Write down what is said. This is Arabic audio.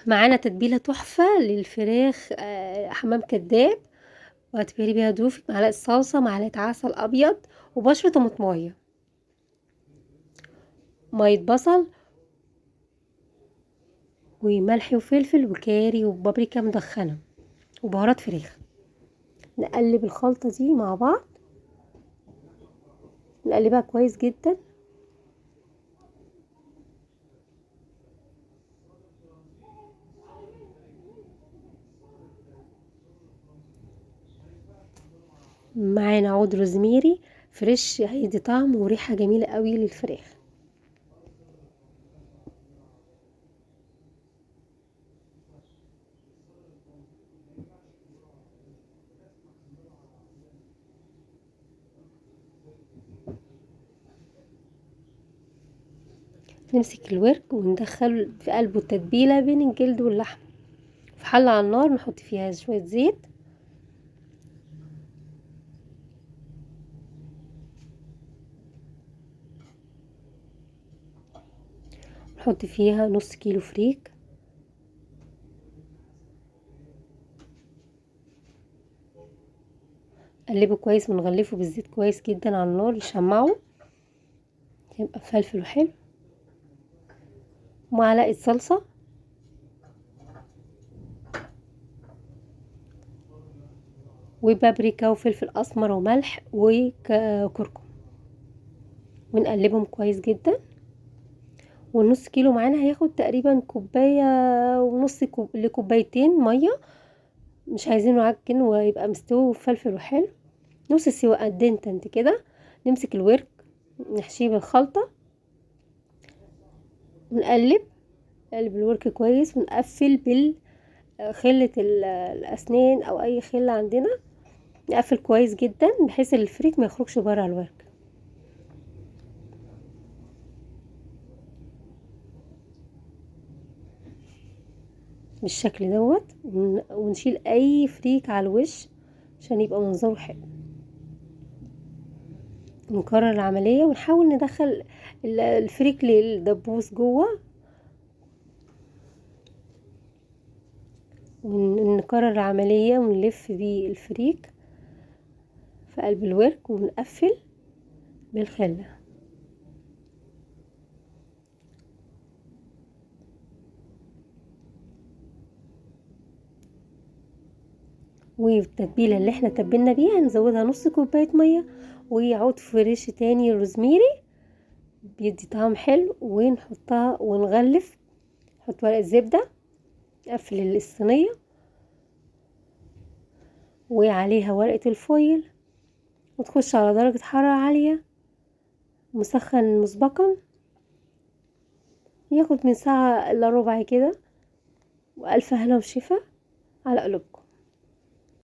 معانا تتبيله تحفه للفراخ، حمام كداب. وهتبهري بيها ضيوفك معلقه صلصه، معلقه عسل ابيض، وبشره طماطمايه، ميه بصل، وملح وفلفل وكاري وبابريكا مدخنه، وبهارات فراخ. نقلب الخلطه دي مع بعض، نقلبها كويس جدا. معانا عود روزميري فريش، هيدي طعم وريحه جميله قوي للفراخ. نمسك الورك وندخل في قلبه التتبيله بين الجلد واللحم. في حله على النار نحط فيها شويه زيت، نحط فيها نص كيلو فريك، قلبه كويس ونغلفه بالزيت كويس جدا على النار يشمعه، يبقى فلفل وحلو، ومعلقه صلصه، وبابريكا وفلفل اسمر وملح وكركم، ونقلبهم كويس جدا. والنص كيلو معانا هياخد تقريبا كوبايه ونص لكوبايتين ميه، مش عايزينه يعجن ويبقى مستوي وفلفل وحلو، نص سوا قدنت كده. نمسك الورك نحشيه بالخلطه ونقلب، نقلب الورك كويس ونقفل بالخلة الأسنان أو أي خلة عندنا، نقفل كويس جدا بحيث الفريك ما يخرجش بره الورك. بالشكل دوت، ونشيل أي فريك على الوش عشان يبقى منظره حلو. نكرر العملية ونحاول ندخل الفريك للدبوس جوه، ونكرر العملية ونلف بيه الفريك في قلب الورك ونقفل بالخلة. والتتبيلة اللي احنا تبلنا بيها نزودها نص كوباية مية، وعود فريش تاني روزميري بيدي طعم حلو، ونحطها ونغلف. نحط ورق زبدة، نقفل الصينية وعليها ورقة الفويل، وتخش على درجة حرارة عالية مسخن مسبقا، ياخد من ساعة الا ربع كده. وألف هنا وشفا على قلوبكم.